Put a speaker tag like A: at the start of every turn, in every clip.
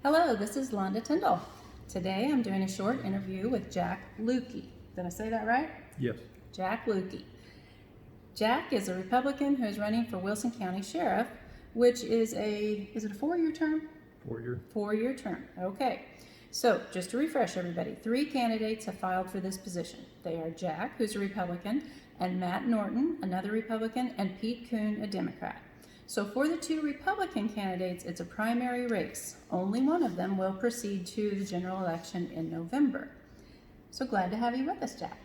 A: Hello, this is Londa Tyndall. Today I'm doing a short interview with Jack Lucke. Did I say that right?
B: Yes.
A: Jack Lucke. Jack is a Republican who is running for Wilson County Sheriff, which is is it a 4-year term?
B: 4-year.
A: 4-year term, okay. So just to refresh everybody, 3 candidates have filed for this position. They are Jack, who's a Republican, and Matt Norton, another Republican, and Pete Kuhn, a Democrat. So for the 2 Republican candidates, it's a primary race. Only one of them will proceed to the general election in November. So glad to have you with us, Jack.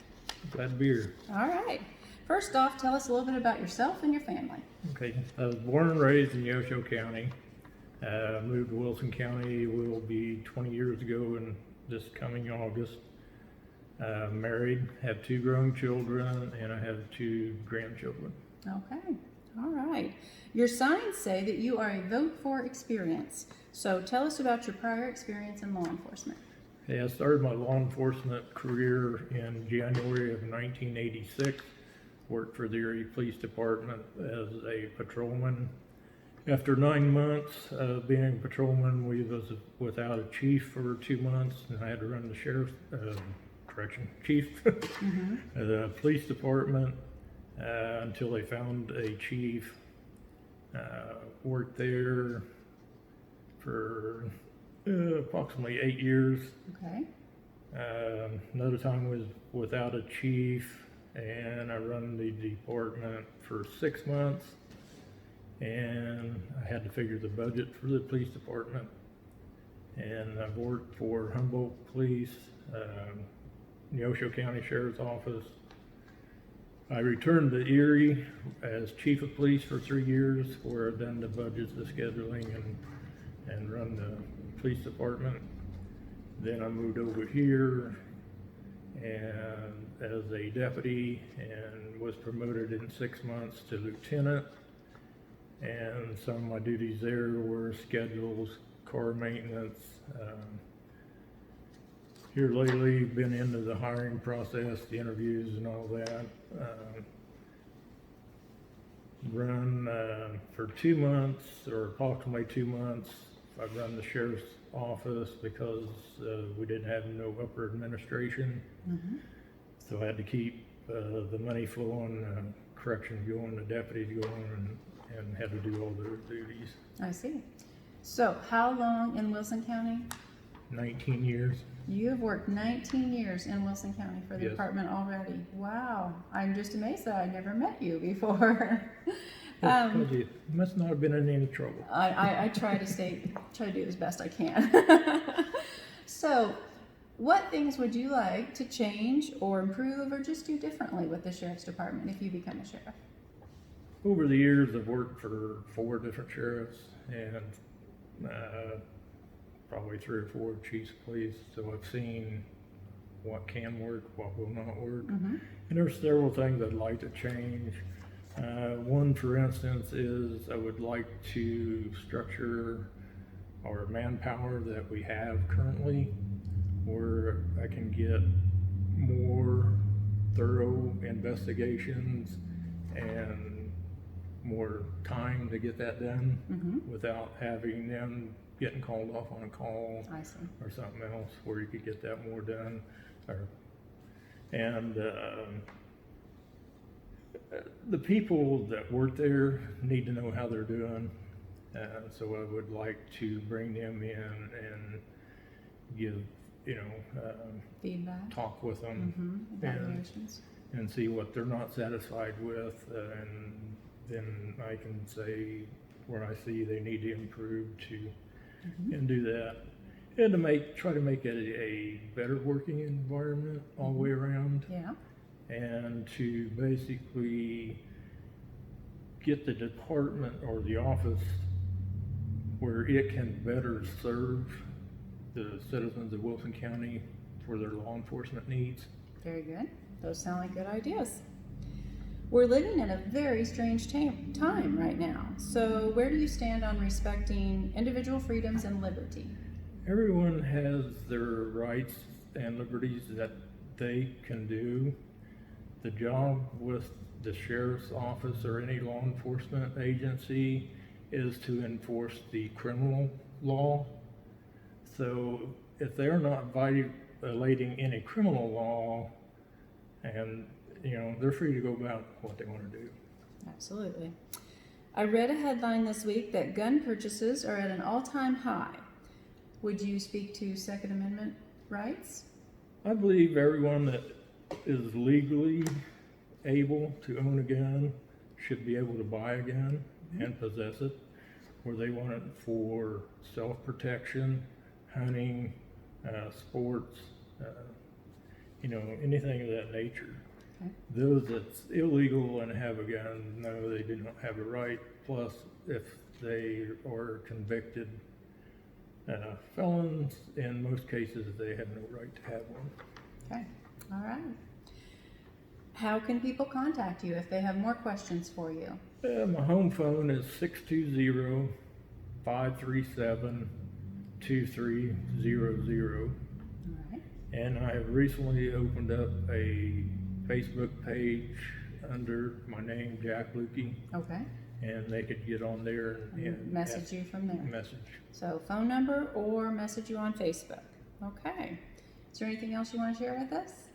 B: Glad to be here.
A: All right. First off, tell us a little bit about yourself and your family.
B: Okay. I was born and raised in Neosho County. Moved to Wilson County will be 20 years ago in this coming August. Married, have 2 grown children, and I have 2 grandchildren.
A: Okay. All right. Your signs say that you are a vote for experience. So tell us about your prior experience in law enforcement.
B: I started my law enforcement career in January of 1986. Worked for the Erie Police Department as a patrolman. After 9 months of being a patrolman, we was without a chief for 2 months, and I had to run the sheriff's chief, the police department until they found a chief. Worked there for approximately 8 years.
A: Okay.
B: Another time was without a chief, and I run the department for 6 months, and I had to figure the budget for the police department. And I've worked for Humboldt Police, Neosho County Sheriff's Office. I returned to Erie as chief of police for 3 years, where I've done the budgets, the scheduling, and run the police department. Then I moved over here and as a deputy, and was promoted in 6 months to lieutenant. And some of my duties there were schedules, car maintenance. Here lately, been into the hiring process, the interviews and all that. Run for 2 months, or approximately 2 months, I've run the sheriff's office because we didn't have no upper administration. So I had to keep the money flowing, corrections going, the deputies going, and had to do all their duties.
A: I see. So how long in Wilson County?
B: 19 years.
A: You have worked 19 years in Wilson County for the
B: Yes.
A: department already. Wow. I'm just amazed that I never met you before.
B: That's because you must not have been in any trouble.
A: I try to do as best I can. So what things would you like to change or improve or just do differently with the sheriff's department if you become a sheriff?
B: Over the years, I've worked for 4 different sheriffs and probably 3 or 4 chiefs of police. So I've seen what can work, what will not work. And there's several things I'd like to change. One, for instance, is I would like to structure our manpower that we have currently, where I can get more thorough investigations and more time to get that done without having them getting called off on a call or something else, where you could get that more done. And the people that work there need to know how they're doing. So I would like to bring them in and give,
A: Feedback.
B: talk with them
A: Evaluations.
B: and see what they're not satisfied with, and then I can say where I see they need to improve and do that, and to try to make it a better working environment all the way around.
A: Yeah.
B: And to basically get the department or the office where it can better serve the citizens of Wilson County for their law enforcement needs.
A: Very good. Those sound like good ideas. We're living in a very strange time right now. So where do you stand on respecting individual freedoms and liberty?
B: Everyone has their rights and liberties that they can do. The job with the sheriff's office or any law enforcement agency is to enforce the criminal law. So if they're not violating any criminal law, and, you know, they're free to go about what they want to do.
A: Absolutely. I read a headline this week that gun purchases are at an all-time high. Would you speak to Second Amendment rights?
B: I believe everyone that is legally able to own a gun should be able to buy a gun and possess it, where they want it for self-protection, hunting, sports, you know, anything of that nature.
A: Okay.
B: Those that's illegal and have a gun, no, they do not have a right. Plus, if they are convicted felons, in most cases, they have no right to have one.
A: Okay, all right. How can people contact you if they have more questions for you?
B: My home phone is 620-537-2300.
A: All right.
B: And I have recently opened up a Facebook page under my name, Jack Lucke,
A: Okay.
B: and they could get on there and
A: Message you from there.
B: message.
A: So phone number or message you on Facebook. Okay. Is there anything else you want to share with us?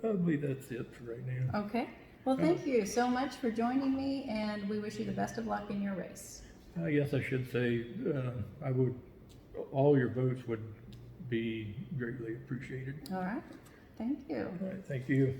B: I believe that's it for right now.
A: Okay. Well, thank you so much for joining me, and we wish you the best of luck in your race.
B: I guess I should say, all your votes would be greatly appreciated.
A: All right. Thank you.
B: All right, thank you.